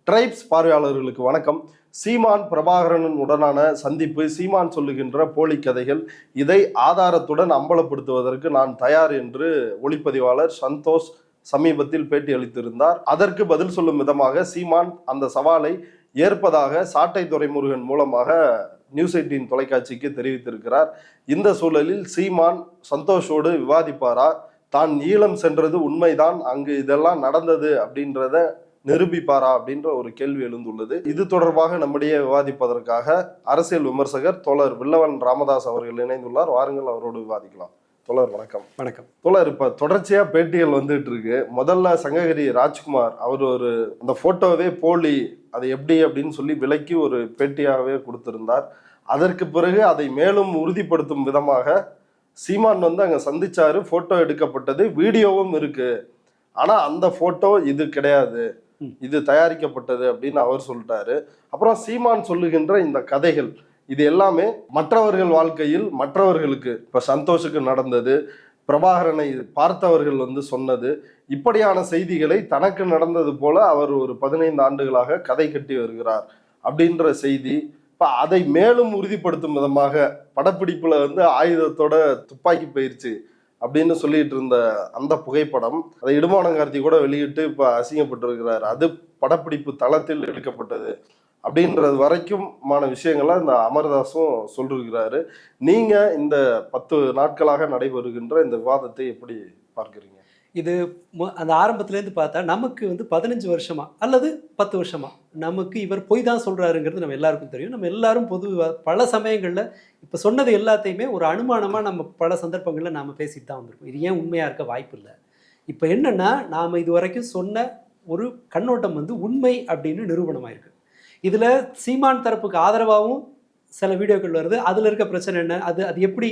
Tribes பார்வையாளர்களுக்கு வணக்கம். சீமான் பிரபாகரன் உடனான சந்திப்பு, சீமான் சொல்லுகின்ற போலி கதைகள், இதை ஆதாரத்துடன் அம்பலப்படுத்துவதற்கு நான் தயார் என்று ஒளிப்பதிவாளர் சந்தோஷ் சமீபத்தில் பேட்டி அளித்திருந்தார். அதற்கு பதில் சொல்லும் விதமாக சீமான் அந்த சவாலை ஏற்பதாக சாட்டை துரைமுருகன் மூலமாக நியூஸ் 18 தொலைக்காட்சிக்கு தெரிவித்திருக்கிறார். இந்த சூழலில் சீமான் சந்தோஷோடு விவாதிப்பாரா? தான் ஈழம் சென்றது உண்மைதான், அங்கு இதெல்லாம் நடந்தது அப்படின்றத நிரூபிப்பாரா அப்படின்ற ஒரு கேள்வி எழுந்துள்ளது. இது தொடர்பாக நம்முடைய விவாதிப்பதற்காக அரசியல் விமர்சகர் தோழர் வில்லவன் ராமதாஸ் அவர்கள் இணைந்துள்ளார். வாருங்கள், அவரோடு விவாதிக்கலாம். தோழர் வணக்கம். வணக்கம் தோழர், இப்ப தொடர்ச்சியா பேட்டிகள் வந்துட்டு இருக்கு. முதல்ல சங்ககிரி ராஜ்குமார் அவர் அந்த போட்டோவே போலி, அது எப்படி அப்படின்னு சொல்லி விலக்கி ஒரு பேட்டியாகவே கொடுத்திருந்தார். அதற்கு பிறகு அதை மேலும் உறுதிப்படுத்தும் விதமாக சீமான் அங்க சந்திச்சாரு, போட்டோ எடுக்கப்பட்டது, வீடியோவும் இருக்கு, ஆனா அந்த போட்டோ இது கிடையாது, இது தயாரிக்கப்பட்டது அப்படின்னு அவர் சொல்லிட்டாரு. அப்புறம் சீமான் சொல்லுகின்ற இந்த கதைகள், இது எல்லாமே மற்றவர்கள் வாழ்க்கையில் மற்றவர்களுக்கு, இப்ப சந்தோஷுக்கு நடந்தது, பிரபாகரனை பார்த்தவர்கள் சொன்னது, இப்படியான செய்திகளை தனக்கு நடந்தது போல அவர் ஒரு 15 ஆண்டுகளாக கதை கட்டி வருகிறார் அப்படின்ற செய்தி. இப்ப அதை மேலும் உறுதிப்படுத்தும் விதமாக படப்பிடிப்புல ஆயுதத்தோட துப்பாக்கி பயிற்சி அப்படின்னு சொல்லிட்டு இருந்த அந்த புகைப்படம், அதை இடுமானங்கார்த்தி கூட வெளியிட்டு இப்ப அசிங்கப்பட்டிருக்கிறார். அது படப்பிடிப்பு தளத்தில் எடுக்கப்பட்டது அப்படின்றது வரைக்குமான விஷயங்களை இந்த அமர்தாஸும் சொல்லிருக்கிறாரு. நீங்க இந்த 10 நாட்களாக நடைபெறுகின்ற இந்த விவாதத்தை எப்படி பார்க்குறீங்க? இது அந்த ஆரம்பத்துலேருந்து பார்த்தா நமக்கு 15 வருஷமா அல்லது 10 வருஷமா நமக்கு இவர் பொய் தான் சொல்கிறாருங்கிறது நம்ம எல்லாருக்கும் தெரியும். நம்ம எல்லாரும் பல சமயங்களில் இப்போ சொன்னது எல்லாத்தையுமே ஒரு அனுமானமாக நம்ம பல சந்தர்ப்பங்களில் நாம் பேசிட்டு தான் வந்திருக்கோம். இது ஏன் உண்மையாக இருக்க வாய்ப்பு இல்லை. இப்போ என்னென்னா, நாம் இது வரைக்கும் சொன்ன ஒரு கண்ணோட்டம் உண்மை அப்படின்னு நிரூபணமாயிருக்கு. இதில் சீமான் தரப்புக்கு ஆதரவாகவும் சில வீடியோக்கள் வருது. அதில் இருக்க பிரச்சனை என்ன, அது எப்படி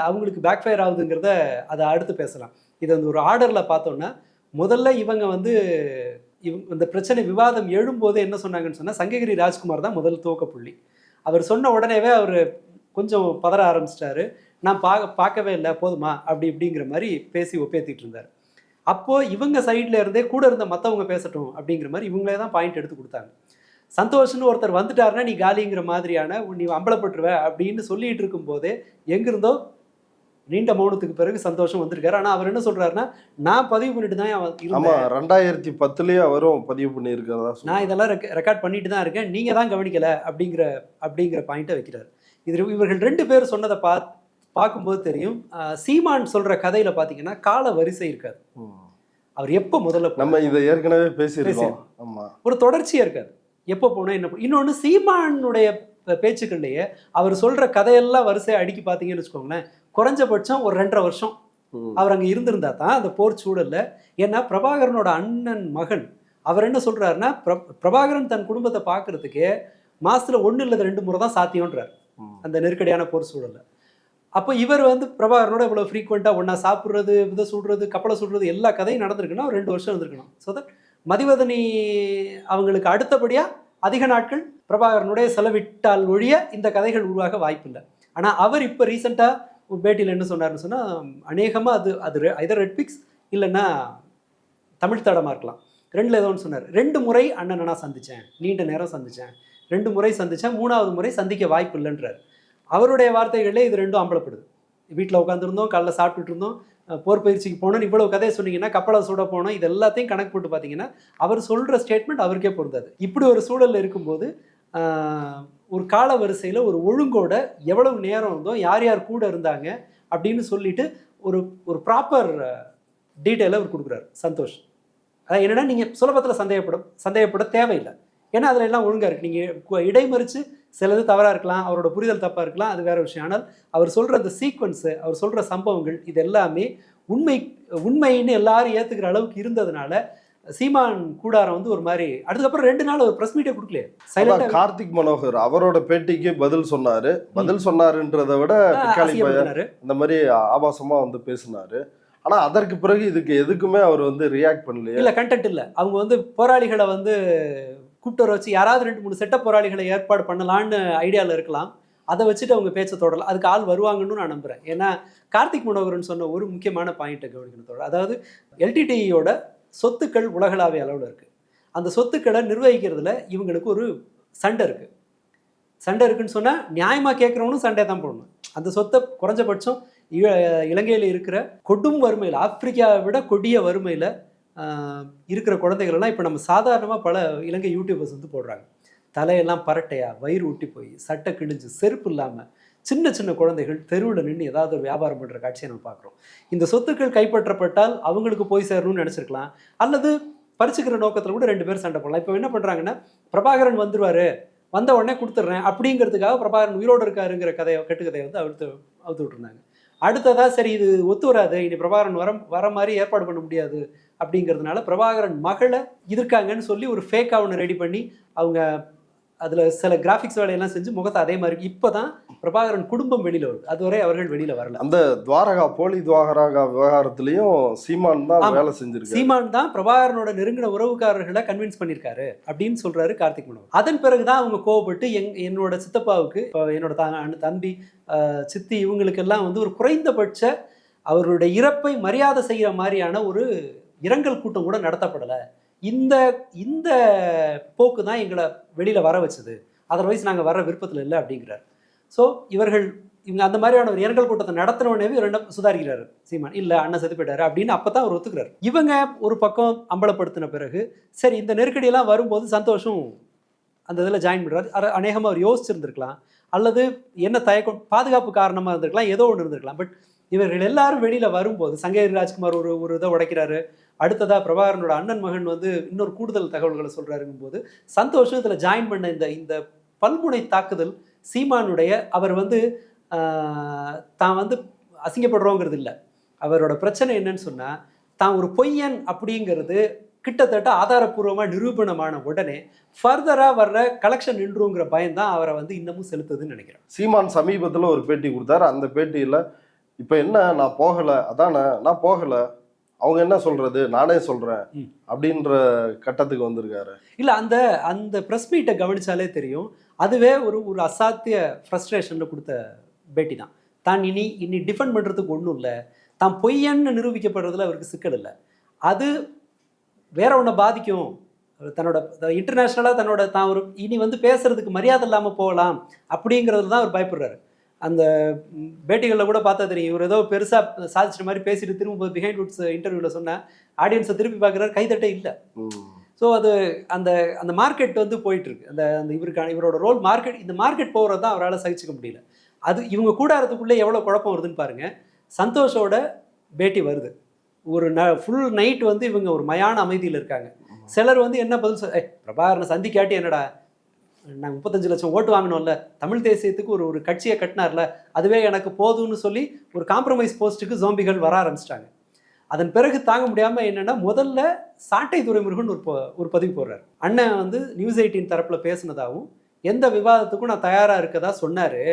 அவங்களுக்கு பேக்ஃபயர் ஆகுதுங்கிறத அதை அடுத்து பேசலாம். இதை ஒரு ஆர்டரில் பார்த்தோன்னா, முதல்ல இவங்க இந்த பிரச்சனை விவாதம் எழும்போது என்ன சொன்னாங்கன்னு சொன்னால், சங்ககிரி ராஜ்குமார் தான் முதல் துவக்கப்புள்ளி. அவர் சொன்ன உடனேவே அவர் கொஞ்சம் பதற ஆரம்பிச்சிட்டாரு. நான் பார்க்கவே இல்லை, போதுமா அப்படி இப்படிங்கிற மாதிரி பேசி ஒப்பேத்திட்டு இருந்தார். அப்போது இவங்க சைடில் இருந்தே கூட இருந்த மற்றவங்க பேசட்டும் அப்படிங்கிற மாதிரி இவங்களே தான் பாயிண்ட் எடுத்து கொடுத்தாங்க. சந்தோஷ்னு ஒருத்தர் வந்துட்டாருன்னா நீ காலிங்கிற மாதிரியான, நீ அம்பலப்பட்டுருவ அப்படின்னு சொல்லிட்டு இருக்கும்போதே எங்கிருந்தோ நீண்ட மௌனத்துக்கு பிறகு சந்தோஷம் வந்திருக்காரு. ஆனால் அவர் என்ன சொல்றாருன்னா, நான் பதிவு பண்ணிட்டு தான் இருந்தேன். 2010 அவரும் பதிவு பண்ணியிருக்கிறதா, நான் இதெல்லாம் ரெக்கார்ட் பண்ணிட்டு தான் இருக்கேன், நீங்க தான் கவனிக்கல அப்படிங்கிற பாயிண்ட்டை வைக்கிறார். இவர்கள் 2 பேர் சொன்னதை பார்க்கும்போது தெரியும். சீமான் சொல்ற கதையில பார்த்தீங்கன்னா கால வரிசை இருக்காது. அவர் எப்போ முதல்ல, நம்ம இதை ஏற்கனவே பேசியிருக்கோம், ஒரு தொடர்ச்சியா இருக்காது. எப்போ போனோம் என்ன. இன்னொன்று, சீமானுடைய பேச்சுக்கள்லையே அவர் சொல்ற கதையெல்லாம் வரிசையை அடுக்கி பார்த்தீங்கன்னு வச்சுக்கோங்களேன், குறைஞ்சபட்சம் ஒரு 2.5 வருஷம் அவர் அங்கே இருந்திருந்தா தான் அந்த போர் சூழல்ல. ஏன்னா பிரபாகரனோட அண்ணன் மகன் அவர் என்ன சொல்றாருன்னா, பிரபாகரன் தன் குடும்பத்தை பார்க்கறதுக்கே மாசத்துல 1 இல்லை 2 முறை தான் சாத்தியம்ன்றார் அந்த நெருக்கடியான போர் சூழல்ல. அப்போ இவர் பிரபாகரனோட இவ்வளோ ஃப்ரீக்வெண்ட்டாக ஒன்றா சாப்பிட்றது, விதை சுடுறது, கப்பலை சுடுறது, எல்லா கதையும் நடந்திருக்குன்னா ஒரு 2 வருஷம் இருந்திருக்கணும். ஸோ தட் மதிவதனி அவங்களுக்கு அடுத்தபடியாக அதிக நாட்கள் பிரபாகரனுடைய செலவிட்டால் ஒழிய இந்த கதைகள் உருவாக வாய்ப்பில்லை. ஆனால் அவர் இப்போ ரீசெண்டாக பேட்டியில் என்ன சொன்னார்னு சொன்னால், அநேகமாக அது ஐதர் ரெட்பிக்ஸ் இல்லைன்னா தமிழ் தடமாக இருக்கலாம், 2ல் ஏதோ ஒன்று சொன்னார். 2 முறை அண்ணனை நான் சந்தித்தேன், நீண்ட நேரம் சந்தித்தேன், 2 முறை சந்தித்தேன், 3ஆவது முறை சந்திக்க வாய்ப்பு இல்லைன்றார். அவருடைய வார்த்தைகளே இது 2ம் அம்பலப்படுது. வீட்டில் உட்காந்துருந்தோம், காலைல சாப்பிட்டுட்டு இருந்தோம், போர் பயிற்சிக்கு போனோன்னு இவ்வளவு கதையை சொன்னீங்கன்னா, கப்பலை சுட போனோம், இது எல்லாத்தையும் கணக்கு போட்டு பார்த்தீங்கன்னா அவர் சொல்கிற ஸ்டேட்மெண்ட் அவருக்கே பொருந்தாது. இப்படி ஒரு சூழலில் இருக்கும்போது ஒரு கால வரிசையில் ஒரு ஒழுங்கோட எவ்வளவு நேரம் இருந்தோ, யார் யார் கூட இருந்தாங்க அப்படின்னு சொல்லிட்டு ஒரு ப்ராப்பர் டீட்டெயிலை அவர் கொடுக்குறாரு சந்தோஷ். அதான் என்னென்னா, நீங்கள் சுலபத்தில் சந்தேகப்பட தேவையில்லை. ஏன்னா அதில் எல்லாம் ஒழுங்காக இருக்குது. நீங்கள் இடைமறித்து சிலது தவறாக இருக்கலாம், அவரோட புரிதல் தப்பாக இருக்கலாம், அது வேறு விஷயம். ஆனால் அவர் சொல்கிற அந்த சீக்வன்ஸு, அவர் சொல்கிற சம்பவங்கள், இது எல்லாமே உண்மைன்னு எல்லாரும் ஏற்றுக்கிற அளவுக்கு இருந்ததுனால சீமான் கூடாரம் ஒரு மாதிரி. அதுக்கப்புறம் 2 நாள் ஒரு ப்ரெஸ் மீட்டே கொடுக்கல. கார்த்திக் மனோகர் அவரோட பேட்டிக்கு பதில் சொன்னாருன்றதை விட இந்த மாதிரி ஆபாசமா பேசினாரு. ஆனா அதற்கு பிறகு இதுக்கு எதுக்குமே அவர் ரியாக்ட் பண்ணல. இல்ல, கண்டென்ட் இல்ல. அவங்க போராளிகளை கூப்பிட்டு வச்சு யாராவது 2-3 செட்ட போராளிகளை ஏற்பாடு பண்ணலான்னு ஐடியாவில் இருக்கலாம். அதை வச்சுட்டு அவங்க பேச்ச தொடரலாம். அதுக்கு ஆள் வருவாங்கன்னு நான் நம்புகிறேன். ஏன்னா கார்த்திக் மனோகரன் சொன்ன ஒரு முக்கியமான பாயிண்ட்டை கவனிக்கணும். அதாவது எல்டிடியோட சொத்துக்கள் உலகளாவிய அளவில் இருக்குது. அந்த சொத்துக்களை நிர்வகிக்கிறதுல இவங்களுக்கு ஒரு சண்டை இருக்குது. சண்டை இருக்குன்னு சொன்னால் நியாயமாக கேட்குறவனும் சண்டை தான் போடணும். அந்த சொத்தை குறைஞ்சபட்சம் இலங்கையில் இருக்கிற கொடும் வறுமையில், ஆப்பிரிக்காவை விட கொடிய வறுமையில் இருக்கிற குழந்தைகளெல்லாம் இப்போ நம்ம சாதாரணமாக பல இலங்கை யூடியூபர்ஸ் வந்து போடுறாங்க. தலையெல்லாம் பரட்டையா, வயிறு ஊட்டி போய், சட்டை கிழிஞ்சு, செருப்பு இல்லாமல் சின்ன சின்ன குழந்தைகள் தெருவில் நின்று ஏதாவது ஒரு வியாபாரம் பண்ணுற காட்சியை நம்ம பார்க்குறோம். இந்த சொத்துக்கள் கைப்பற்றப்பட்டால் அவங்களுக்கு போய் சேரணும்னு நினச்சிருக்கலாம், அல்லது பறிச்சுக்கிற நோக்கத்தில் கூட 2 பேர் சண்டை போடலாம். இப்போ என்ன பண்ணுறாங்கன்னா, பிரபாகரன் வந்துருவார், வந்த உடனே கொடுத்துட்றேன் அப்படிங்கிறதுக்காக பிரபாகரன் உயிரோடு இருக்காருங்கிற கட்டுக்கதையை வந்து அவுத்து விட்டுருந்தாங்க. அடுத்ததாக சரி இது ஒத்து வராது, இனி பிரபாகரன் வர மாதிரி ஏற்பாடு பண்ண முடியாது அப்படிங்கிறதுனால பிரபாகரன் மகளை இருக்காங்கன்னு சொல்லி ஒரு ஃபேக்காக ஒன்று ரெடி பண்ணி அவங்க அதில் சில கிராஃபிக்ஸ் வேலையெல்லாம் செஞ்சு முகத்தை அதே மாதிரி இப்போ தான் பிரபாகரன் குடும்பம் வெளியில் வருது. அதுவரை அவர்கள் வெளியில் வரல. அந்த துவாரகா போலி துவாரகா விவகாரத்திலையும் சீமான் தான் வேலை செஞ்சிருக்கு. சீமான் தான் பிரபாகரனோட நெருங்கின உறவுக்காரர்களை கன்வின்ஸ் பண்ணியிருக்காரு அப்படின்னு சொல்றாரு கார்த்திக் மனோகர். அதன் பிறகுதான் அவங்க கோவப்பட்டு என்னோட சித்தப்பாவுக்கு, என்னோட தம்பி, சித்தி இவங்களுக்கெல்லாம் வந்து ஒரு குறைந்தபட்ச அவருடைய இறப்பை மரியாதை செய்கிற மாதிரியான ஒரு இரங்கல் கூட்டம் கூட நடத்தப்படலை. இந்த போக்கு தான் எங்களை வெளியில் வர வச்சது, அதர்வைஸ் நாங்கள் வர விருப்பத்தில் இல்லை அப்படிங்கிறார். ஸோ இவங்க அந்த மாதிரியான ஒரு இரங்கல் கூட்டத்தை நடத்தினோடனே சுதாரிக்கிறாரு சீமான். இல்லை அண்ணன் செத்து போயிட்டாரு அப்படின்னு அப்போ தான் அவர் ஒத்துக்கிறார். இவங்க ஒரு பக்கம் அம்பலப்படுத்தின பிறகு சரி இந்த நெருக்கடியெல்லாம் வரும்போது சந்தோஷம் அந்த இதில் ஜாயின் பண்ணுறாரு. அநேகமாக அவர் யோசிச்சிருந்துருக்கலாம், அல்லது என்ன தயக்கம், பாதுகாப்பு காரணமாக இருந்திருக்கலாம், ஏதோ ஒன்று இருந்திருக்கலாம். பட் இவர்கள் எல்லாரும் வெளியில் வரும்போது சங்ககிரி ராஜ்குமார் ஒரு இதை உடைக்கிறாரு. அடுத்ததாக பிரபாகரனோட அண்ணன் மகன் வந்து இன்னொரு கூடுதல் தகவல்களை சொல்கிறாருங்கும் போது சந்தோஷம் இதில் ஜாயின் பண்ண இந்த பல்முனை தாக்குதல் சீமானுடைய, அவர் வந்து தான் வந்து அசிங்கப்படுறோங்கிறது இல்லை, அவரோட பிரச்சனை என்னன்னு சொன்னால் தான் ஒரு பொய்யன் அப்படிங்கிறது கிட்டத்தட்ட ஆதாரப்பூர்வமாக நிரூபணமான உடனே ஃபர்தராக வர்ற கலெக்ஷன் நின்றுங்கிற பயம்தான் அவரை வந்து இன்னமும் செலுத்துதுன்னு நினைக்கிறேன். சீமான் சமீபத்தில் ஒரு பேட்டி கொடுத்தாரு. அந்த பேட்டியில் இப்போ என்ன நான் போகலை, அதானே நான் போகலை, அவங்க என்ன சொல்றது, நானே சொல்றேன் அப்படின்ற கட்டத்துக்கு வந்திருக்காரு. இல்ல அந்த பிரஸ் மீட்டை கவனிச்சாலே தெரியும், அதுவே ஒரு அசாத்திய ஃப்ரஸ்ட்ரேஷன்ல கொடுத்த பேட்டி தான். தான் இனி டிஃபெண்ட் பண்றதுக்கு ஒன்றும் இல்லை, தான் பொய்யன்னு நிரூபிக்கப்படுறதுல அவருக்கு சிக்கல் இல்லை, அது வேற ஒன்றை பாதிக்கும், தன்னோட இன்டர்நேஷ்னலாக தான் ஒரு இனி வந்து பேசுறதுக்கு மரியாதை இல்லாமல் போகலாம் அப்படிங்கிறதுல தான் அவர் பயப்படுறாரு. அந்த பேட்டிகளில் கூட பார்த்தா தெரியும், இவர் ஏதோ பெருசாக சாதிச்சிட்ட மாதிரி பேசிட்டு திரும்ப பிஹைண்ட் வுட்ஸ் இன்டர்வியூவில் சொன்னால் ஆடியன்ஸை திருப்பி பார்க்குறாரு, கைத்தட்டே இல்லை. ஸோ அது அந்த மார்க்கெட் வந்து போயிட்டுருக்கு, இவரோட ரோல் மார்க்கெட், இந்த மார்க்கெட் போகிறது தான் அவரால் சகிச்சிக்க முடியல. அது இவங்க கூடாரத்துக்குள்ளே எவ்வளோ குழப்பம் வருதுன்னு பாருங்கள். சந்தோஷோட பேட்டி வருது, ஒரு ஃபுல் நைட் வந்து இவங்க ஒரு மயான அமைதியில் இருக்காங்க. சிலர் வந்து என்ன பதில் பிரபாகரனை சந்திக்காட்டி என்னடா, நாங்கள் 35 லட்சம் ஓட்டு வாங்கினோம்ல, தமிழ் தேசியத்துக்கு ஒரு கட்சியை கட்டினார்ல, அதுவே எனக்கு போதும்னு சொல்லி ஒரு காம்ப்ரமைஸ் போஸ்ட்டுக்கு ஜோம்பிகள் வர ஆரம்பிச்சிட்டாங்க. அதன் பிறகு தாங்க முடியாமல் என்னென்னா முதல்ல சாட்டை துரைமுருகன் ஒரு பதிவு போடுறார். அண்ணன் வந்து நியூஸ் 18 தரப்பில் பேசினதாகவும் எந்த விவாதத்துக்கும் நான் தயாராக இருக்கதா சொன்னார்.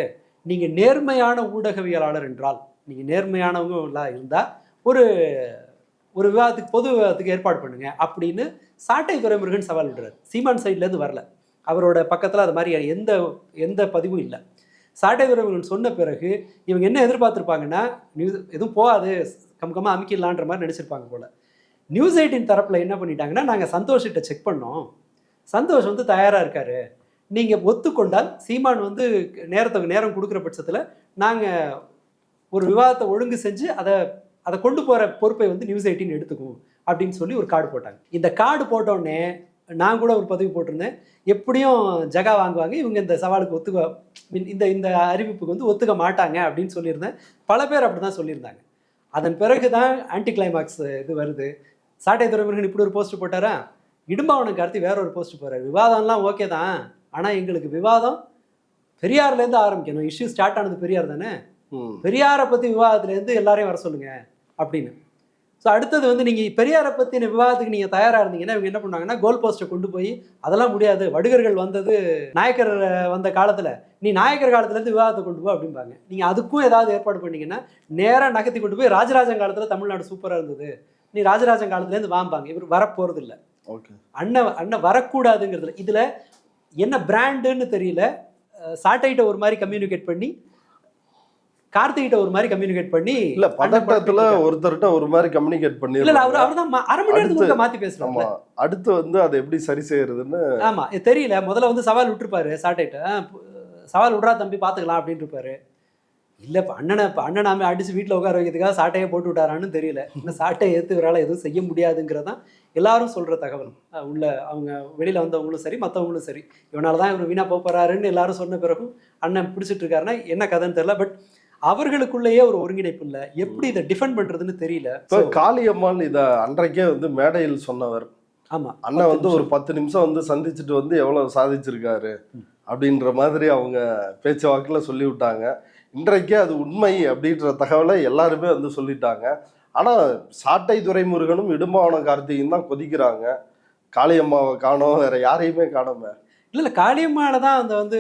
நீங்கள் நேர்மையான ஊடகவியலாளர் என்றால், நீங்கள் நேர்மையானவங்களா இருந்தால் ஒரு விவாதத்துக்கு, பொது விவாதத்துக்கு ஏற்பாடு பண்ணுங்க அப்படின்னு சாட்டை துரைமுருகன் சவால் விடுறாரு. சீமான் சைட்லேருந்து வரல, அவரோட பக்கத்தில் அது மாதிரி எந்த பதிவும் இல்லை. சாட்டை துரைமுருகன் சொன்ன பிறகு இவங்க என்ன எதிர்பார்த்துருப்பாங்கன்னா, நியூஸ் எதுவும் போகாது, கம்கமாக அமைக்கலான்ற மாதிரி நினச்சிருப்பாங்க போல். நியூஸ் 18 தரப்பில் என்ன பண்ணிட்டாங்கன்னா, நாங்கள் சந்தோஷிட்ட செக் பண்ணோம், சந்தோஷ் வந்து தயாராக இருக்கார், நீங்கள் ஒத்துக்கொண்டால் சீமான் வந்து நேரம் கொடுக்குற பட்சத்தில் நாங்கள் ஒரு விவாதத்தை ஒழுங்கு செஞ்சு அதை கொண்டு போகிற பொறுப்பை வந்து நியூஸ் 18 எடுத்துக்கும் அப்படின்னு சொல்லி ஒரு கார்டு போட்டாங்க. இந்த கார்டு போட்டோடனே நான் கூட ஒரு பதிவு போட்டிருந்தேன், எப்படியும் ஜகா வாங்குவாங்க இவங்க, இந்த சவாலுக்கு இந்த அறிவிப்புக்கு வந்து ஒத்துக்க மாட்டாங்க அப்படின்னு சொல்லியிருந்தேன். பல பேர் அப்படி தான் சொல்லியிருந்தாங்க. அதன் பிறகு தான் ஆன்டி கிளைமாக்ஸ் இது வருது. சாட்டை துரைமுருகன் இப்படி ஒரு போஸ்ட் போட்டாரா, இடும்பாவனம் கார்த்தி வேற ஒரு போஸ்ட் போகிறார், விவாதம்லாம் ஓகே தான், ஆனால் எங்களுக்கு விவாதம் பெரியார்லேருந்து ஆரம்பிக்கணும், இஷ்யூ ஸ்டார்ட் ஆனது பெரியார் தானே, பெரியாரை பற்றி விவாதத்துலேருந்து எல்லாரையும் வர சொல்லுங்க அப்படின்னு. ஸோ அடுத்தது வந்து நீங்கள் பெரியாரை பற்றின விவாதத்துக்கு நீங்கள் தயாராக இருந்தீங்கன்னா இவங்க என்ன பண்ணாங்கன்னா, கோல் போஸ்ட்டை கொண்டு போய் அதெல்லாம் முடியாது, வடுகர்கள் வந்தது நாயக்கர் வந்த காலத்தில், நீ நாயக்கர் காலத்துலேருந்து விவாதத்தை கொண்டு போய் அப்படிம்பாங்க. நீங்கள் அதுக்கும் ஏதாவது ஏற்பாடு பண்ணிங்கன்னா நேராக நகர்த்தி கொண்டு போய் ராஜராஜன் காலத்தில் தமிழ்நாடு சூப்பராக இருந்தது, நீ ராஜராஜன் காலத்துலேருந்து வாம்பாங்க. இவர் வரப்போகிறது இல்லை, அண்ணன் வரக்கூடாதுங்கிறதுல. இதில் என்ன பிராண்டுன்னு தெரியல, சாட்டைட்டை ஒரு மாதிரி கம்யூனிகேட் பண்ணி கார்த்திகிட்ட ஒரு மாதிரி கம்யூனிகேட் பண்ணி இல்ல பதட்டத்துல ஒருத்தர்கிட்ட ஒரு மாதிரி கம்யூனிகேட் இல்ல பண்ணிருக்காங்க. அவர் தான் அரை மணி நேரத்துக்கு மாத்தி பேசுறாங்க. ஆமா, அடுத்து வந்து அதை எப்படி சரி செய்யறதுன்னு ஆமா இது தெரியல. முதல்ல வந்து சவால் விட்டுருப்பாரு சாட்டைட்ட, சவால் விட்றா தம்பி பாத்துக்கலாம் அப்படின்னு இருப்பாரு. இல்ல இப்ப அண்ணனாமே அடிச்சு வீட்டுல உட்கார வைக்கிறதுக்காக சாட்டையே போட்டு விட்டாரான்னு தெரியல. இன்னும் சாட்டையை ஏத்து இவரால எதுவும் செய்ய முடியாதுங்கிறதான் எல்லாரும் சொல்ற தகவல். உள்ள அவங்க வெளியில வந்தவங்களும் சரி மற்றவங்களும் சரி, இவனாலதான் இவர் வீணா போறாருன்னு எல்லாரும் சொன்ன பிறகும் அண்ணன் பிடிச்சிட்டு இருக்காருன்னா என்ன கதைன்னு தெரியல. பட் அவர்களுக்குள்ளேயே ஒரு ஒருங்கிணைப்பு இல்லை. எப்படி இதை டிஃபெண்ட் பண்றதுன்னு தெரியல. காளியம்மாள் இத அன்றைக்கே வந்து மேடையில் சொன்னவர். ஆமா, அண்ணன் வந்து ஒரு 10 நிமிஷம் வந்து சந்திச்சுட்டு வந்து எவ்வளவு சாதிச்சிருக்காரு அப்படின்ற மாதிரி அவங்க பேச்சுவாக்குல சொல்லி விட்டாங்க. இன்றைக்கே அது உண்மை அப்படின்ற தகவலை எல்லாருமே வந்து சொல்லிட்டாங்க. ஆனா சாட்டை துரைமுருகனும் இடும்பாவனம் கார்த்தியும் தான் கொதிக்கிறாங்க. காளியம்மாவை காணோம், வேற யாரையுமே காணோம. இல்ல காளியம்மால தான் அந்த வந்து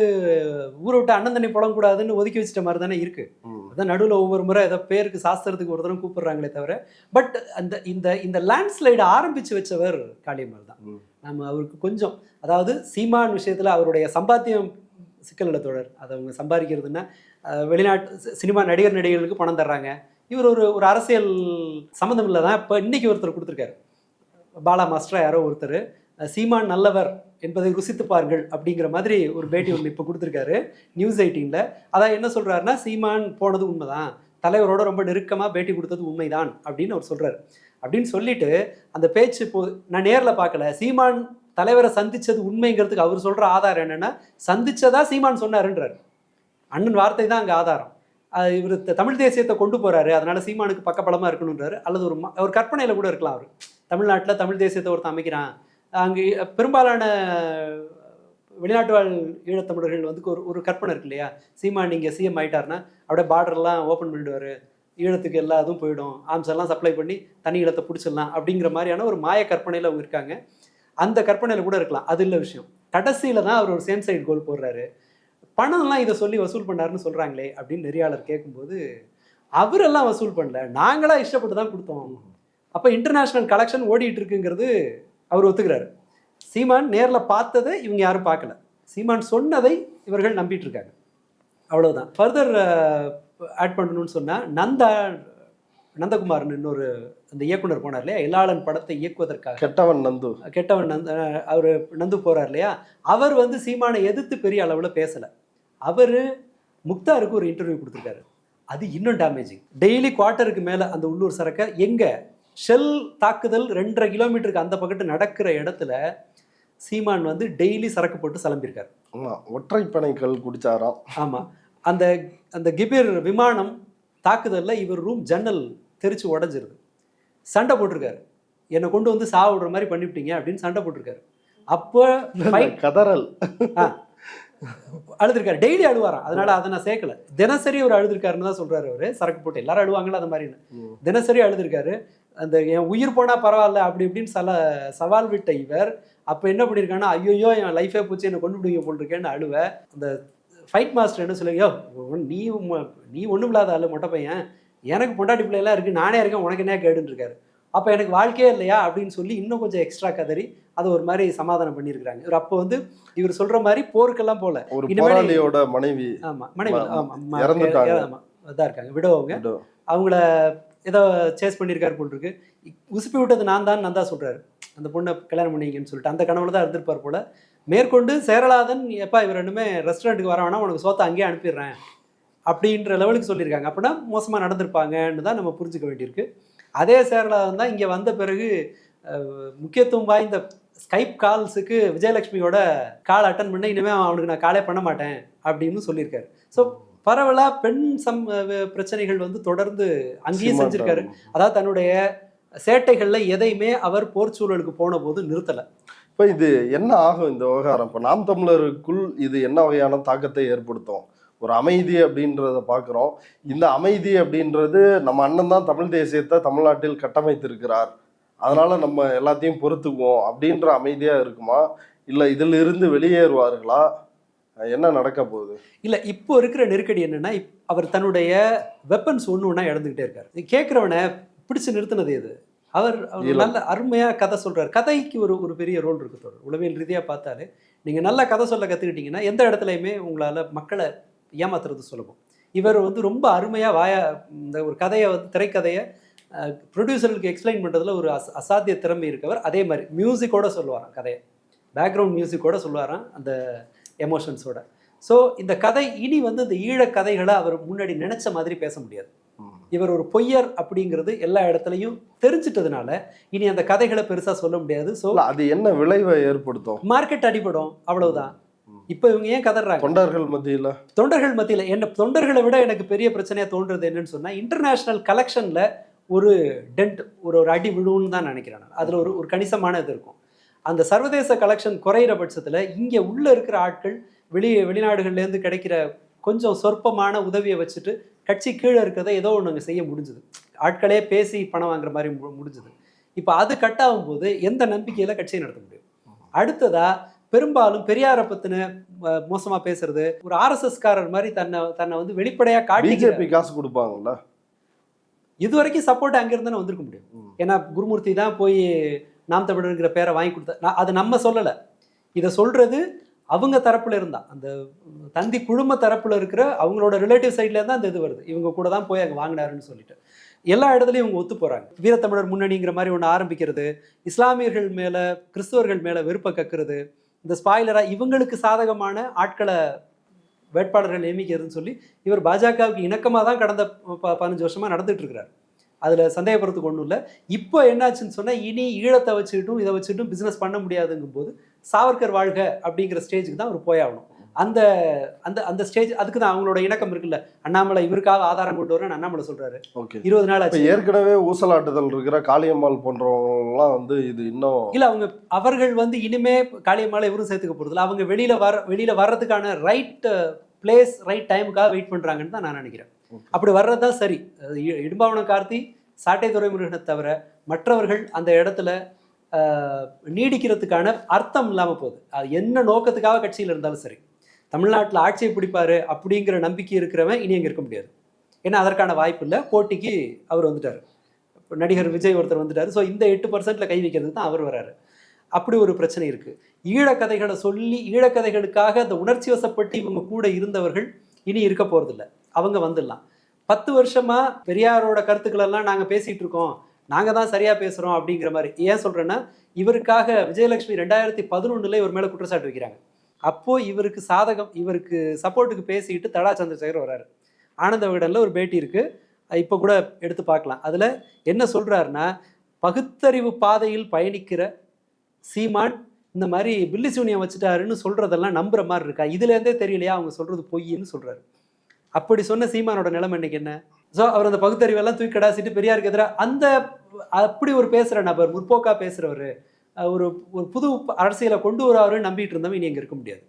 ஊரை விட்டு அண்ணன் தண்ணி புடக்கூடாதுன்னு ஒதுக்கி வச்சிட்ட மாதிரி தானே இருக்கு. அதான் நடுவில் ஒவ்வொரு முறை ஏதோ பேருக்கு சாஸ்திரத்துக்கு ஒரு தரம் கூப்பிடுறாங்களே தவிர, பட் அந்த இந்த இந்த லேண்ட்ஸ்லைடு ஆரம்பிச்சு வச்சவர் காளியம்மாள் தான். நம்ம அவருக்கு கொஞ்சம், அதாவது சீமான் விஷயத்துல அவருடைய சம்பாத்தியம் சிக்கல் தொடர், அதை அவங்க சம்பாதிக்கிறதுன்னா வெளிநாட்டு சினிமா நடிகர்களுக்கு பணம் தர்றாங்க. இவர் ஒரு அரசியல் சம்மந்தம் இல்லை தான். இப்போ இன்னைக்கு ஒருத்தர் கொடுத்துருக்காரு, பாலா மாஸ்டரா யாரோ ஒருத்தர், சீமான் நல்லவர் என்பதை ருசித்து பாருங்கள் அப்படிங்கிற மாதிரி ஒரு பேட்டி ஒன்று இப்போ கொடுத்துருக்காரு நியூஸ் 18ல. அதான் என்ன சொல்றாருன்னா, சீமான் போனது உண்மைதான், தலைவரோட ரொம்ப நெருக்கமாக பேட்டி கொடுத்தது உண்மைதான் அப்படின்னு அவர் சொல்றாரு. அப்படின்னு சொல்லிட்டு அந்த பேச்சு நான் நேரில் பார்க்கல, சீமான் தலைவரை சந்திச்சது உண்மைங்கிறதுக்கு அவர் சொல்ற ஆதாரம் என்னன்னா, சந்திச்சதா சீமான் சொன்னாருன்றார். அண்ணன் வார்த்தை தான் அங்கே ஆதாரம். இவர் தமிழ் தேசியத்தை கொண்டு போறாரு, அதனால சீமானுக்கு பக்கபலமா இருக்கணுன்றாரு. அல்லது ஒரு கற்பனையில கூட இருக்கலாம். அவர் தமிழ்நாட்டில் தமிழ் தேசியத்தை ஒருத்தன் அமைக்கிறான், அங்கே பெரும்பாலான வெளிநாட்டு வாழ் ஈழத்தமிழர்கள் வந்து ஒரு கற்பனை இருக்கு இல்லையா, சீமான் நீங்கள் சிஎம் ஆயிட்டாருன்னா அப்படியே பார்டர்லாம் ஓப்பன் பண்ணிடுவார், ஈழத்துக்கு எல்லா இதுவும் போயிடும், ஆர்ம்ஸ் எல்லாம் சப்ளை பண்ணி தனி ஈழத்தை பிடிச்சிடலாம் அப்படிங்கிற மாதிரியான ஒரு மாய கற்பனையில் அவங்க இருக்காங்க. அந்த கற்பனையில் கூட இருக்கலாம், அது இல்லை விஷயம். கடைசியில் தான் அவர் ஒரு சேம் சைடு கோல் போடுறாரு. பணம்லாம் இதை சொல்லி வசூல் பண்ணாருன்னு சொல்கிறாங்களே அப்படின்னு நெறியாளர் கேட்கும்போது, அவரெல்லாம் வசூல் பண்ணல, நாங்களாக இஷ்டப்பட்டு தான் கொடுத்தோம். அப்போ இன்டர்நேஷ்னல் கலெக்ஷன் ஓடிட்டு இருக்குங்கிறது அவர் ஒத்துக்கிறாரு. சீமான் நேரில் பார்த்ததை இவங்க யாரும் பார்க்கல, சீமான் சொன்னதை இவர்கள் நம்பிட்டு இருக்காங்க, அவ்வளவுதான். ஃபர்தர் ஆட் பண்ணணும்னு சொன்னால், நந்தகுமார்னு இன்னொரு அந்த இயக்குனர் போனார் இல்லையா, எல்லாளன் படத்தை இயக்குவதற்காக, கெட்டவன் அவர் நந்து போறார் இல்லையா, அவர் வந்து சீமானை எதிர்த்து பெரிய அளவில் பேசலை. அவர் முக்தாருக்கு ஒரு இன்டர்வியூ கொடுத்துருக்காரு, அது இன்னும் டேமேஜிங். டெய்லி குவார்ட்டருக்கு மேலே அந்த உள்ளூர் சரக்கை எங்கே ஷெல் தாக்குதல் 2.5 கிலோமீட்டருக்கு அந்த பக்கத்து நடக்கிற இடத்துல சீமான் வந்து டெய்லி சரக்கு போட்டு சலம்பியிருக்காரு. ஒற்றைப்பனைகள் குடிச்சாராம். ஆமாம், அந்த அந்த கிபிர் விமானம் தாக்குதலில் இவர் ரூம் ஜன்னல் தெரிச்சு உடஞ்சிருது. சண்டை போட்டிருக்காரு, என்னை கொண்டு வந்து சாவு விடுற மாதிரி பண்ணிவிட்டீங்க அப்படின்னு சண்டை போட்டிருக்காரு. அப்போ கதறல் அழுதுருக்காரு, டெய்லி அழுவாராம். அதனால அதை நான் சேர்க்கல, தினசரி அவர் அழுதுருக்காருன்னு தான் சொல்றாரு. அவர் சரக்கு போட்டு எல்லாரும் அழுவாங்களா அது மாதிரின்னு தினசரி அழுதுருக்காரு. அந்த என் உயிர் போனா பரவாயில்ல அப்படி இப்படின்னு சவால் விட்ட இவர் அப்போ என்ன பண்ணியிருக்காங்கன்னா, ஐயோ என் லைஃபே போச்சு, என்னை கொண்டு விடுவீங்க போட்டிருக்கேன்னு அழுவ. அந்த ஃபைட் மாஸ்டர் என்ன சொல்லுங்க, நீ ஒன்றும் இல்லாத ஆளு மொட்டை பையன், எனக்கு பொண்டாட்டி பிள்ளையெல்லாம் இருக்குது, நானே இருக்கேன், உனக்கு என்ன கேடுன்னு இருக்காரு. அப்போ எனக்கு வாழ்க்கையே இல்லையா அப்படின்னு சொல்லி இன்னும் கொஞ்சம் எக்ஸ்ட்ரா கதறி அதை ஒரு மாதிரி சமாதானம் பண்ணியிருக்கிறாங்க. இவர் அப்போ வந்து இவர் சொல்ற மாதிரி போருக்கெல்லாம் போல, மனைவி இதாக இருக்காங்க, விடவங்க, அவங்கள ஏதோ சேஸ் பண்ணியிருக்காரு போல் இருக்கு. உசுப்பி விட்டது நான் தான் சொல்றாரு, அந்த பொண்ணை கல்யாணம் பண்ணிங்கன்னு சொல்லிட்டு அந்த கனவுல தான் இருந்திருப்பார் போல. மேற்கொண்டு சேரலாதன், எப்பா இவர் ரெண்டுமே ரெஸ்டாரண்ட்டுக்கு வர வேணா, உனக்கு சோத்தை அங்கேயே அனுப்பிடுறேன் அப்படின்ற லெவலுக்கு சொல்லியிருக்காங்க. அப்படின்னா மோசமாக நடந்திருப்பாங்கன்னு தான் நம்ம புரிஞ்சுக்க வேண்டியிருக்கு. அதே சேரலாதன் தான் இங்கே வந்த பிறகு முக்கியத்துவம் வாய்ந்த ஸ்கைப் கால்ஸுக்கு விஜயலட்சுமியோட கால் அட்டன் பண்ண, இனிமேல் அவனுக்கு நான் காலே பண்ண மாட்டேன் அப்படின்னு சொல்லியிருக்காரு. ஸோ பரவலாக பெண் பிரச்சனைகள் வந்து தொடர்ந்து அங்கேயும் செஞ்சுருக்காரு. அதாவது தன்னுடைய சேட்டைகளில் எதையுமே அவர் போர் சூழலுக்கு போன போது நிறுத்தலை. இப்போ இது என்ன ஆகும் இந்த விவகாரம்? இப்போ நாம் தமிழருக்குள் இது என்ன வகையான தாக்கத்தை ஏற்படுத்தும்? ஒரு அமைதி அப்படின்றத பார்க்குறோம். இந்த அமைதி அப்படின்றது நம்ம அண்ணன் தான் தமிழ் தேசியத்தை தமிழ்நாட்டில் கட்டமைத்திருக்கிறார், அதனால நம்ம எல்லாத்தையும் பொறுத்துக்குவோம் அப்படின்ற அமைதியா இருக்குமா, இல்லை இதில் இருந்து வெளியேறுவார்களா, என்ன நடக்க போகுது? இல்லை, இப்போ இருக்கிற நெருக்கடி என்னன்னா, அவர் தன்னுடைய வெப்பன்ஸ் ஒன்று இழந்துகிட்டே இருக்காரு. கேட்குறவனை பிடிச்சு நிறுத்தினது எது? அவர் நல்ல அருமையாக கதை சொல்கிறார். கதைக்கு ஒரு பெரிய ரோல் இருக்குது. உளவியல் ரீதியாக பார்த்தாலே நீங்கள் நல்ல கதை சொல்ல கற்றுக்கிட்டீங்கன்னா எந்த இடத்துலையுமே உங்களால் மக்களை ஏமாத்துறது சுலபம். இவர் வந்து ரொம்ப அருமையாக இந்த ஒரு கதையை வந்து திரைக்கதையை ப்ரொடியூசர்களுக்கு எக்ஸ்பிளைன் பண்ணுறதுல ஒரு அசாத்திய திறமை இருக்கவர். அதே மாதிரி மியூசிக்கோட சொல்லுவாராம் கதையை, பேக்ரவுண்ட் மியூசிக்கோட சொல்லுவாராம் அந்த எமோஷன்ஸோட. ஸோ இந்த கதை இனி வந்து இந்த ஈழ கதைகளை அவர் முன்னாடி நினைச்ச மாதிரி பேச முடியாது. இவர் ஒரு பொய்யர் அப்படிங்கிறது எல்லா இடத்துலையும் தெரிஞ்சிட்டதுனால இனி அந்த கதைகளை பெருசாக சொல்ல முடியாது. ஸோ அது என்ன விளைவை ஏற்படுத்தும்? மார்க்கெட் அடிபடும், அவ்வளவுதான். இப்போ இவங்க ஏன் கதறாங்க? தொண்டர்கள் மத்தியில் என்ன, தொண்டர்களை விட எனக்கு பெரிய பிரச்சனையாக தோன்றது என்னன்னு சொன்னால், இன்டர்நேஷ்னல் கலெக்ஷனில் ஒரு டென்ட், ஒரு அடி விழுவுன்னு தான் நினைக்கிறேன். அதில் ஒரு கணிசமான இது இருக்கும். அந்த சர்வதேச கலெக்ஷன் குறையிற பட்சத்தில் இங்கே உள்ளே இருக்கிற ஆட்கள் வெளிநாடுகள்லேருந்து கிடைக்கிற கொஞ்சம் சொற்பமான உதவியை வச்சுட்டு கட்சி கீழே இருக்கிறத ஏதோ ஒன்று அங்கே செய்ய முடிஞ்சுது. ஆட்களே பேசி பணம் வாங்குற மாதிரி முடிஞ்சுது. இப்போ அது கட் ஆகும்போது எந்த நம்பிக்கையில் கட்சியை நடத்த முடியும்? அடுத்ததா பெரும்பாலும் பெரியாரை பற்றின மோசமாக பேசுறது, ஒரு ஆர்எஸ்எஸ்காரர் மாதிரி தன்னை வந்து வெளிப்படையாக காட்டி பிஜேபி காசு கொடுப்பாங்களா? இது வரைக்கும் சப்போர்ட் அங்கிருந்தானே வந்திருக்க முடியும். ஏன்னா குருமூர்த்தி தான் போய் நாம் தமிழர்ங்கிற பேரை வாங்கி கொடுத்தா. அது நம்ம சொல்லலை, இதை சொல்றது அவங்க தரப்புல இருந்தா, அந்த தந்தி குழும தரப்புல இருக்கிற அவங்களோட ரிலேட்டிவ் சைட்ல இருந்தா அந்த இது வருது. இவங்க கூட தான் போய் அங்கே வாங்கினாருன்னு சொல்லிட்டு எல்லா இடத்துலையும் இவங்க ஒத்து போறாங்க. வீரத்தமிழர் முன்னணிங்கிற மாதிரி ஒன்று ஆரம்பிக்கிறது, இஸ்லாமியர்கள் மேல கிறிஸ்தவர்கள் மேல வெறுப்பை கக்குறது, இந்த ஸ்பாய்லரா இவங்களுக்கு சாதகமான ஆட்களை வேட்பாளர்கள் நியமிக்கிறதுன்னு சொல்லி இவர் பாஜகவுக்கு இணக்கமாக தான் கடந்த 15 வருஷமா நடந்துட்டு இருக்கிறார். அதில் சந்தேகப்படுறதுக்கு ஒன்றும் இல்லை. இப்போ என்னாச்சுன்னு சொன்னால், இனி ஈழத்தை வச்சுக்கிட்டும் இதை வச்சுக்கிட்டும் பிஸ்னஸ் பண்ண முடியாதுங்கும் போது சாவர்கர் வாழ்க அப்படிங்கிற ஸ்டேஜுக்கு தான் அவர் போயாகணும். அந்த அந்த அந்த ஸ்டேஜ், அதுக்கு தான் அவங்களோட இணக்கம் இருக்குல்ல. அண்ணாமலை இவருக்காக ஆதாரம் கொண்டு வரேன்னு அண்ணாமலை சொல்றாரு. 20 நாள் ஆச்சு. ஏற்கனவே ஊசலாட்டுதல் இருக்கிற காளியம்மாள் போன்றவங்கலாம் வந்து இது இன்னும் இல்லை, அவர்கள் வந்து இனிமே காளியம்மாளை இவரும் சேர்த்துக்க போகிறதில்ல. அவங்க வெளியில வர்றதுக்கான ரைட் பிளேஸ் ரைட் டைமுக்காக வெயிட் பண்ணுறாங்கன்னு தான் நான் நினைக்கிறேன். அப்படி வர்றது தான் சரி. இடும்பாவனம் கார்த்தி, சாட்டை துரைமுருகனை தவிர மற்றவர்கள் அந்த இடத்துல நீடிக்கிறதுக்கான அர்த்தம் இல்லாமல் போகுது. அது என்ன நோக்கத்துக்காக கட்சியில் இருந்தாலும் சரி, தமிழ்நாட்டில் ஆட்சியை பிடிப்பாரு அப்படிங்கிற நம்பிக்கை இருக்கிறவன் இனி அங்கே இருக்க முடியாது. ஏன்னா அதற்கான வாய்ப்பு இல்லை. போட்டிக்கு அவர் வந்துட்டார், நடிகர் விஜய் ஒருத்தர் வந்துட்டார். ஸோ இந்த 8% கை வைக்கிறதுக்கு தான் அவர் வர்றாரு. அப்படி ஒரு பிரச்சனை இருக்குது. ஈழக்கதைகளை சொல்லி ஈழக்கதைகளுக்காக அந்த உணர்ச்சி வசப்பட்டு இவங்க கூட இருந்தவர்கள் இனி இருக்க போகிறதில்ல. அவங்க வந்துடலாம். 10 வருஷமா பெரியாரோட கருத்துக்களெல்லாம் நாங்கள் பேசிகிட்டு இருக்கோம், நாங்கள் தான் சரியாக பேசுகிறோம் அப்படிங்கிற மாதிரி. ஏன் சொல்கிறேன்னா, இவருக்காக விஜயலட்சுமி 2011 இவர் மேலே குற்றச்சாட்டு வைக்கிறாங்க. அப்போது இவருக்கு சாதகம், இவருக்கு சப்போர்ட்டுக்கு பேசிக்கிட்டு தடா சந்திரசேகர் வர்றாரு. ஆனந்த விகடனில் ஒரு பேட்டி இருக்குது, இப்போ கூட எடுத்து பார்க்கலாம். அதில் என்ன சொல்கிறாருன்னா, பகுத்தறிவு பாதையில் பயணிக்கிற சீமான் இந்த மாதிரி பில்லி சூனியம் வச்சுட்டாருன்னு சொல்கிறதெல்லாம் நம்புகிற மாதிரி இருக்கா? இதுலேருந்தே தெரியலையா அவங்க சொல்கிறது பொய்ன்னு சொல்கிறாரு. அப்படி சொன்ன சீமானோட நிலைமை இன்னைக்கு என்ன? ஸோ அவர் அந்த பகுத்தறிவெல்லாம் தூக்கி கடாசிட்டு பெரியாருக்கு எதிராக அப்படி ஒரு பேசுகிற நபர், முற்போக்கா பேசுகிறவர், ஒரு புது அரசியலை கொண்டு வராரு நம்பிட்டு இருந்தவன் இனி எங்கே இருக்க முடியாது.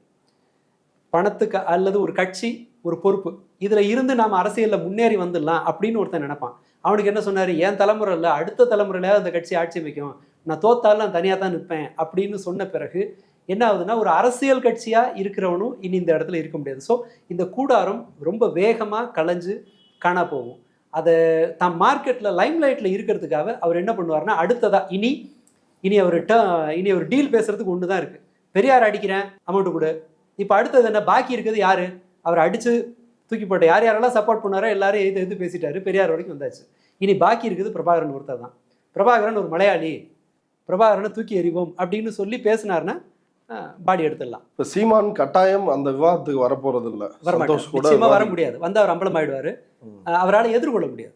பணத்துக்கு அல்லது ஒரு கட்சி, ஒரு பொறுப்பு, இதில் இருந்து நாம் அரசியலில் முன்னேறி வந்துடலாம் அப்படின்னு ஒருத்தன் நினைப்பான். அவனுக்கு என்ன சொன்னார், என் தலைமுறை இல்லை அடுத்த தலைமுறையில அந்த கட்சி ஆட்சி அமைக்கும், நான் தோத்தாலும் நான் தனியாக தான் நிற்பேன் அப்படின்னு சொன்ன பிறகு என்ன ஆகுதுன்னா, ஒரு அரசியல் கட்சியாக இருக்கிறவனும் இனி இந்த இடத்துல இருக்க முடியாது. ஸோ இந்த கூடாரம் ரொம்ப வேகமாக கலைஞ்சு காணா போகும். அதை தான் மார்க்கெட்டில் லைம்லைட்டில் இருக்கிறதுக்காக அவர் என்ன பண்ணுவார்னா, அடுத்ததாக இனி அவர் டீல் பேசுறதுக்கு ஒன்று தான் இருக்குது. பெரியார் அடிக்கிறேன், அமௌண்ட்டு கொடு. இப்போ அடுத்தது என்ன பாக்கி இருக்குது? யார் அவர் அடித்து தூக்கி போட்ட யாரெல்லாம் சப்போர்ட் பண்ணாரோ எல்லாரும் எது பேசிட்டாரு, பெரியார் வரைக்கும் வந்தாச்சு. இனி பாக்கி இருக்குது பிரபாகரன் ஒருத்தர் தான். பிரபாகரன் ஒரு மலையாளி, பிரபாகரனை தூக்கி எறிவோம் அப்படின்னு சொல்லி பேசினார்னா பாடி எடுத்துடலாம். இப்போ சீமான் கட்டாயம் அந்த விவாதத்துக்கு வரப்போறது இல்லை, நிச்சயமா வர முடியாது. வந்து அவர் அம்பலம் ஆயிடுவாரு, அவரால் எதிர்கொள்ள முடியாது.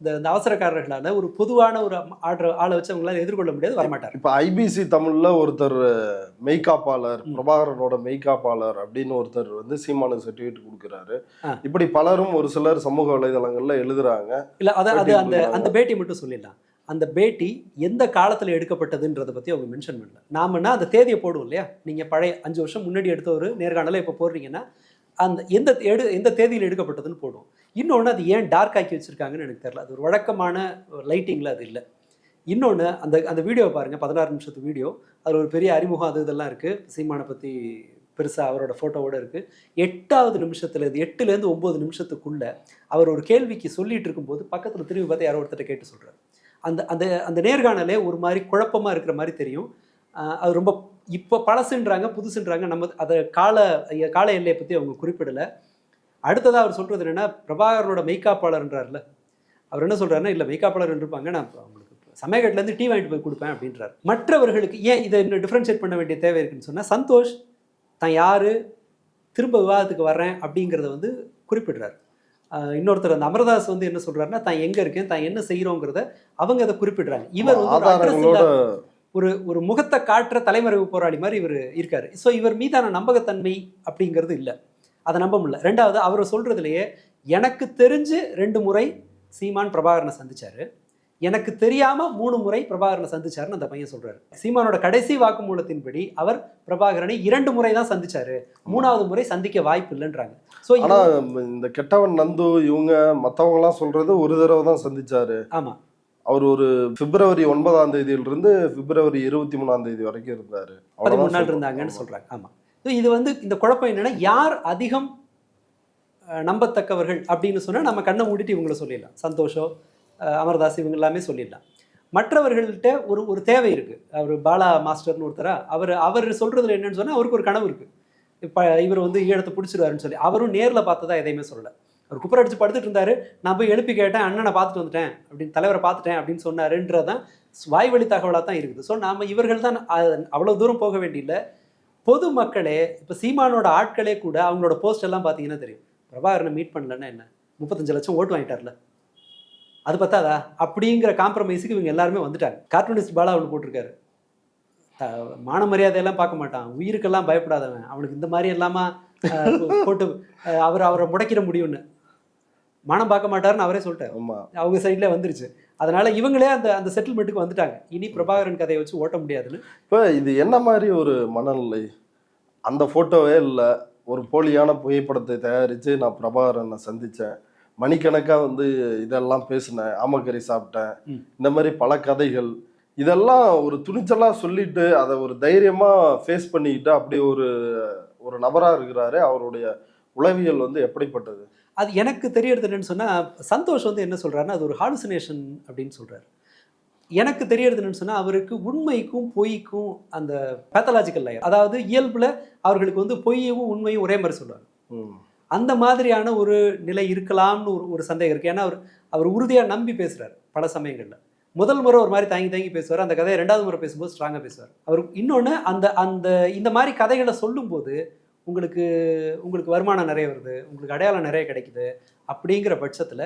இந்த அவசரக்காரர்களால ஒரு பொதுவான ஒரு ஆளை வச்சு அவங்களால எதிர்கொள்ள முடியாது, வரமாட்டார். இப்போ ஐபிசி தமிழ்ல ஒருத்தர் மெய்காப்பாளர், பிரபாகரனோட மெய்காப்பாளர் அப்படின்னு ஒருத்தர் வந்து சீமானுக்கு சர்டிஃபிகேட் கொடுக்குறாரு. இப்படி பலரும் ஒரு சிலர் சமூக வலைதளங்கள்ல எழுதுறாங்க. இல்ல அது அந்த பேட்டி மட்டும் சொல்லிடலாம். அந்த பேட்டி எந்த காலத்தில் எடுக்கப்பட்டதுன்றதை பற்றி அவங்க மென்ஷன் பண்ணல. நாமன்னா அந்த தேதியை போடுவோம் இல்லையா, நீங்கள் பழைய 5 வருஷம் முன்னாடி எடுத்த ஒரு நேர்காணலை இப்போ போடுறீங்கன்னா அந்த எந்த தேதியில் எடுக்கப்பட்டதுன்னு போடுவோம். இன்னொன்று, அது ஏன் டார்க் ஆக்கி வச்சுருக்காங்கன்னு எனக்கு தெரியல. அது ஒரு வழக்கமான லைட்டிங்கில் அது இல்லை. இன்னொன்று, அந்த வீடியோவை பாருங்கள், 16 நிமிஷத்து வீடியோ. அதில் ஒரு பெரிய அறிமுகம் அது இதெல்லாம் இருக்குது, சீமானை பற்றி பெருசாக அவரோட ஃபோட்டோவோடு இருக்குது. 8வது நிமிஷத்தில், இது 8லேருந்து 9 நிமிஷத்துக்குள்ளே அவர் ஒரு கேள்விக்கு சொல்லிட்டு இருக்கும்போது பக்கத்தில் திரும்பி பார்த்து யாரோ ஒருத்தர் கேட்டு சொல்கிறார். அந்த நேர்காணலே ஒரு மாதிரி குழப்பமாக இருக்கிற மாதிரி தெரியும். அது ரொம்ப இப்போ பழசுன்றாங்க புதுசுன்றாங்க, நம்ம அதை கால எல்லையை பற்றி அவங்க குறிப்பிடலை. அடுத்ததாக அவர் சொல்றது என்னன்னா, பிரபாகரனோட மெய்காப்பாளர்ன்றார்ல, அவர் என்ன சொல்றாருன்னா, இல்லை மெய்காப்பாளர் இருப்பாங்க, நான் அவங்களுக்கு சமயக்கட்டிலேருந்து டீ வாங்கிட்டு போய் கொடுப்பேன் அப்படின்றார். மற்றவர்களுக்கு ஏன் இதை இன்னும் டிஃப்ரென்ஷியேட் பண்ண வேண்டிய தேவை இருக்குன்னு சொன்னால், சந்தோஷ் தான் யாரு, திரும்ப விவாதத்துக்கு வர்றேன் அப்படிங்கிறத வந்து குறிப்பிடுறாரு. இன்னொருத்தர் அந்த அமர்தாஸ் வந்து என்ன சொல்றாருன்னா, தான் எங்க இருக்கேன், தான் என்ன செய்யறோங்கிறத அவங்க அதை குறிப்பிடுறாங்க. இவர் வந்து ஒரு முகத்தை காட்டுற தலைமறைவு போராளி மாதிரி இவர் இருக்காரு. ஸோ இவர் மீதான நம்பகத்தன்மை அப்படிங்கிறது இல்லை, அதை நம்ப முடியல. ரெண்டாவது, அவர் சொல்றதுலேயே எனக்கு தெரிஞ்சு 2 முறை சீமான் பிரபாகரனை சந்திச்சாரு, எனக்கு தெரியாம 3 முறை பிரபாகரனை சந்திச்சாருன்னு அந்த பையன் சொல்றாரு. சீமானோட கடைசி வாக்குமூலத்தின்படி அவர் பிரபாகரனை 2 முறை தான் சந்திச்சாரு, 3வது முறை சந்திக்க வாய்ப்பு இல்லைன்றாங்க. ஸோ ஆனா இந்த கெட்டவன் நந்து இவங்க மற்றவங்க எல்லாம் சொல்றது ஒரு தடவை தான் சந்திச்சாரு. ஆமா, அவர் ஒரு பிப்ரவரி 9ஆம் தேதியிலிருந்து பிப்ரவரி 23ஆம் தேதி வரைக்கும் இருந்தாரு, 13 நாள் இருந்தாங்கன்னு சொல்றாங்க. ஆமா, இது வந்து இந்த குழப்பம் என்னன்னா, யார் அதிகம் நம்பத்தக்கவர்கள் அப்படின்னு சொன்னா நம்ம கண்ணை மூடிட்டு இவங்களை சொல்லிடலாம், சந்தோஷோ அமர்தாஸ் இவங்க எல்லாமே சொல்லிடலாம். மற்றவர்கள்ட்ட ஒரு தேவை இருக்கு. அவர் பாலா மாஸ்டர்னு ஒருத்தரா, அவர் சொல்றதுல என்னன்னு சொன்னா, அவருக்கு ஒரு கனவு இருக்கு, இப்போ இவர் வந்து ஈழத்தை பிடிச்சிருவாருன்னு சொல்லி. அவரும் நேரில் பார்த்ததா எதையுமே சொல்லலை. அவர் குப்பரை அடிச்சு படுத்துட்டு இருந்தாரு, நான் போய் எழுப்பி கேட்டேன், அண்ணனை பார்த்துட்டு வந்துட்டேன் அப்படின்னு, தலைவரை பார்த்துட்டேன் அப்படின்னு சொன்னாருன்றதான் வாய்வழி தகவலாக தான் இருக்குது. ஸோ நாம் இவர்கள் தான் அவ்வளோ தூரம் போக வேண்டியில்லை. பொது மக்களே, இப்போ சீமானோட ஆட்களே கூட அவங்களோட போஸ்ட் எல்லாம் பார்த்தீங்கன்னா தெரியும், பிரபாகரனை மீட் பண்ணலன்னா என்ன, 35 லட்சம் ஓட்டு வாங்கிட்டார்ல, அது பத்தாதா அப்படிங்கிற காம்ப்ரமைஸுக்கு இவங்க எல்லாருமே வந்துட்டாங்க. கார்ட்டூனிஸ்ட் பாலா ஒன்று போட்டிருக்காரு, மான மரியாதையெல்லாம் பார்க்க மாட்டான், உயிருக்கெல்லாம் பயப்படாதவன், அவனுக்கு இந்த மாதிரி எல்லாமா போட்டு அவரை முடக்கிட முடியும்னு, மானம் பார்க்க மாட்டாருன்னு அவரே சொல்லிட்டார். அவங்க சைட்ல வந்துருச்சு. அதனால இவங்களே அந்த செட்டில்மெண்ட்டுக்கு வந்துட்டாங்க. இனி பிரபாகரன் கதையை வச்சு ஓட்ட முடியாதுன்னு. இப்போ இது என்ன மாதிரி ஒரு மனநிலை? அந்த போட்டோவே இல்லை, ஒரு போலியான புகைப்படத்தை தயாரித்து நான் பிரபாகரனை சந்தித்தேன், மணிக்கணக்காக வந்து இதெல்லாம் பேசினேன், ஆமக்கறி சாப்பிட்டேன், இந்த மாதிரி பல கதைகள், இதெல்லாம் ஒரு துணிச்சலாக சொல்லிட்டு அதை ஒரு தைரியமாக ஃபேஸ் பண்ணிக்கிட்டு அப்படி ஒரு நபராக இருக்கிறாரு. அவருடைய உளவியல் வந்து எப்படிப்பட்டது? அது எனக்கு தெரியறது என்னன்னு சொன்னால், சந்தோஷ் வந்து என்ன சொல்கிறாருன்னா, அது ஒரு ஹாலுசினேஷன் அப்படின்னு சொல்கிறார். எனக்கு தெரியறது என்னன்னு சொன்னால், அவருக்கு உண்மைக்கும் பொய்க்கும் அந்த பேத்தலாஜிக்கல் லேயர், அதாவது இயல்பில் அவர்களுக்கு வந்து பொய்யும் உண்மையும் ஒரே மாதிரி சொல்லுவாங்க. அந்த மாதிரியான ஒரு நிலை இருக்கலாம்னு ஒரு சந்தேகம் இருக்குது. ஏன்னா அவர் உறுதியாக நம்பி பேசுகிறார். பல சமயங்களில் முதல் முறை ஒரு மாதிரி தாங்கி பேசுவார், அந்த கதையை 2வது முறை பேசும்போது ஸ்ட்ராங்காக பேசுவார். அவர் இன்னொன்று அந்த இந்த மாதிரி கதைகளை சொல்லும்போது உங்களுக்கு வருமானம் நிறைய வருது, உங்களுக்கு அடையாளம் நிறைய கிடைக்குது அப்படிங்கிற பட்சத்தில்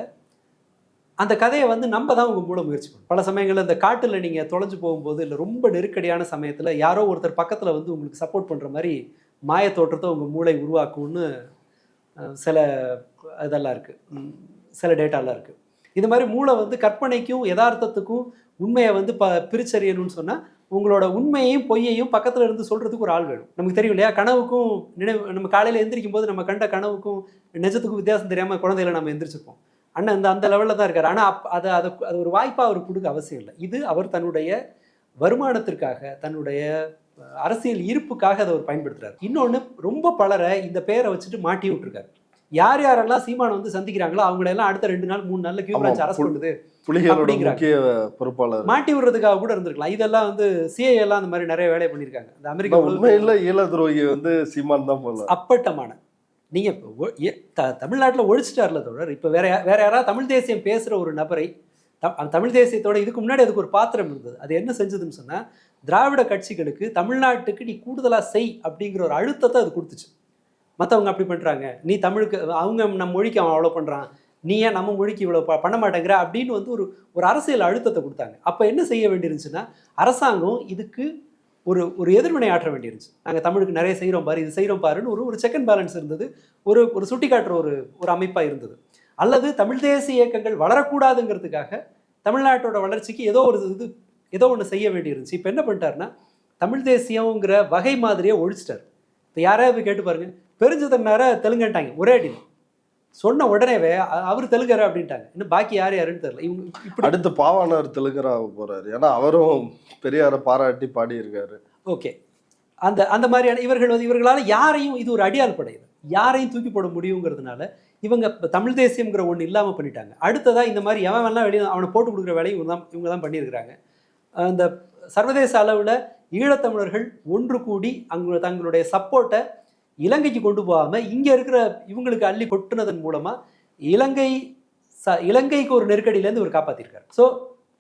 அந்த கதையை வந்து நம்ம தான் உங்கள் மூலம் முயற்சி பண்ணணும். பல சமயங்களில் இந்த காட்டில் நீங்கள் தொலைஞ்சு போகும்போது, இல்லை ரொம்ப நெருக்கடியான சமயத்தில் யாரோ ஒருத்தர் பக்கத்தில் வந்து உங்களுக்கு சப்போர்ட் பண்ணுற மாதிரி மாய தோற்றத்தை உங்கள் மூளை உருவாக்கும்னு சில இதெல்லாம் இருக்குது, சில டேட்டாலாம் இருக்குது. இது மாதிரி மூளை வந்து கற்பனைக்கும் யதார்த்தத்துக்கும் உண்மையை வந்து பிரிச்சறியணும்னு சொன்னால், உங்களோட உண்மையையும் பொய்யையும் பக்கத்தில் இருந்து சொல்கிறதுக்கு ஒரு ஆள் வேணும். நமக்கு தெரியும் இல்லையா, கனவுக்கும் நம்ம காலையில் எந்திரிக்கும் போது நம்ம கண்ட கனவுக்கும் நிஜத்துக்கும் வித்தியாசம் தெரியாமல் குழந்தையில நம்ம எந்திரிச்சிருப்போம். அண்ணன் அந்த லெவலில் தான் இருக்கார். ஆனால் அது ஒரு வாய்ப்பாக அவர் கொடுக்க அவசியம் இல்லை. இது அவர் தன்னுடைய வருமானத்திற்காக, தன்னுடைய அரசியல் இருப்புக்காக அதை அவர் பயன்படுத்துறாரு. இன்னொன்று, ரொம்ப பலரை இந்த பேரை வச்சுட்டு மாட்டி விட்டுருக்காரு. யாரெல்லாம் சீமானை வந்து சந்திக்கிறாங்களோ அவங்களெல்லாம் அடுத்த 2 நாள் 3 நாள்ல கியூ பிரான்ச் அரெஸ்ட் பண்ணுது பொறுப்பாளர் மாட்டி விடுறதுக்காக கூட இருந்திருக்கலாம். இதெல்லாம் வந்து சிஐ எல்லாம் அந்த மாதிரி நிறைய வேலையை பண்ணியிருக்காங்க. இந்த அமெரிக்கா உண்மையில ஈழ துரோகி வந்து சீமான் தான் போல அப்பட்டமான. நீங்க தமிழ்நாட்டில் ஒழிச்சிட்டார்ல தோழர். இப்போ வேற யாராவது தமிழ் தேசியம் பேசுற ஒரு நபரை, தமிழ் தேசியத்தோட இதுக்கு முன்னாடி அதுக்கு ஒரு பாத்திரம் இருந்தது. அது என்ன செஞ்சதுன்னு சொன்னா, திராவிட கட்சிகளுக்கு தமிழ்நாட்டுக்கு நீ கூடுதலா செய் அப்படிங்கிற ஒரு அழுத்தத்தை அது கொடுத்துச்சு. மற்றவங்க அப்படி பண்ணுறாங்க, நீ தமிழுக்கு, அவங்க நம்ம மொழிக்கு அவன் அவ்வளோ பண்ணுறான், நீ ஏன் நம்ம மொழிக்கு இவ்வளோ பண்ண மாட்டேங்கிற அப்படின்னு வந்து ஒரு அரசியல் அழுத்தத்தை கொடுத்தாங்க. அப்போ என்ன செய்ய வேண்டியிருந்துச்சுன்னா, அரசாங்கம் இதுக்கு ஒரு எதிர்வினை ஆற்ற வேண்டியிருந்துச்சு. நாங்கள் தமிழுக்கு நிறைய செய்கிறோம் பாரு, இது செய்கிறோம் பாருன்னு ஒரு செக் அண்ட் பேலன்ஸ் இருந்தது, ஒரு சுட்டி காட்டுற ஒரு அமைப்பாக இருந்தது. அல்லது தமிழ் தேசிய இயக்கங்கள் வளரக்கூடாதுங்கிறதுக்காக தமிழ்நாட்டோட வளர்ச்சிக்கு ஏதோ ஒன்று செய்ய வேண்டியிருந்துச்சு. இப்போ என்ன பண்ணிட்டாருன்னா, தமிழ் தேசியங்கிற வகை மாதிரியே ஒழிச்சிட்டார். இப்போ யாராவது கேட்டு பாருங்க, பெருஞ்சதன்னார தெலுங்குட்டாங்க ஒரே அடி சொன்ன உடனேவே அவர் தெலுங்கரா அப்படின்ட்டாங்க. இன்னும் பாக்கி யாருன்னு தெரியல. இவங்க அடுத்து பாவாணர் தெலுங்கரா போறாரு, ஏன்னா அவரும் பெரியாரை பாராட்டி பாடி இருக்காரு. ஓகே, அந்த மாதிரியான இவர்களால் யாரையும், இது ஒரு அடியால் படை, யாரையும் தூக்கி போட முடியுங்கிறதுனால இவங்க தமிழ் தேசியம்ங்கிற ஒன்று இல்லாமல் பண்ணிட்டாங்க. அடுத்ததாக இந்த மாதிரி எவன்லாம் வெளியே அவனை போட்டு கொடுக்குற வேலையை இவங்க தான் பண்ணியிருக்கிறாங்க. அந்த சர்வதேச அளவில் ஈழத்தமிழர்கள் ஒன்று கூடி தங்களுடைய சப்போர்ட்டை இலங்கைக்கு கொண்டு போகாம இங்க இருக்கிற இவங்களுக்கு அள்ளி கொட்டுனதன் மூலமா இலங்கைக்கு ஒரு நெருக்கடியிலேருந்து இவர் காப்பாத்திருக்காரு. ஸோ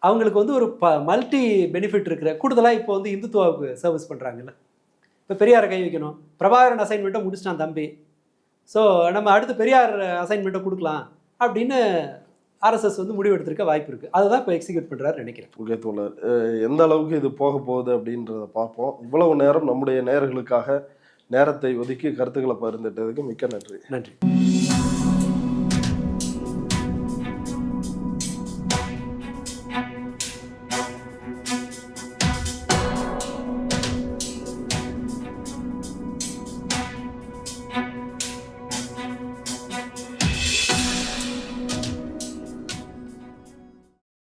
அவங்களுக்கு வந்து ஒரு மல்டி பெனிஃபிட் இருக்கிற கூடுதலாக இப்போ வந்து இந்துத்துவாவுக்கு சர்வீஸ் பண்ணுறாங்கல்ல. இப்போ பெரியாரை கை வைக்கணும், பிரபாகரன் அசைன்மெண்ட்டை முடிச்சிட்டான் தம்பி, ஸோ நம்ம அடுத்து பெரியார் அசைன்மெண்ட்டை கொடுக்கலாம் அப்படின்னு ஆர்எஸ்எஸ் வந்து முடிவெடுத்திருக்க வாய்ப்பு இருக்குது. அதுதான் இப்போ எக்ஸிக்யூட் பண்ணுறாரு நினைக்கிறேன். ஓகே தோழர், எந்த அளவுக்கு இது போக போகுது அப்படின்றத பார்ப்போம். இவ்வளவு நேரம் நம்முடைய நேயர்களுக்காக நேரத்தை ஒதுக்கி கருத்துக்களை பகிர்ந்துட்டதுக்கு மிக்க நன்றி. நன்றி.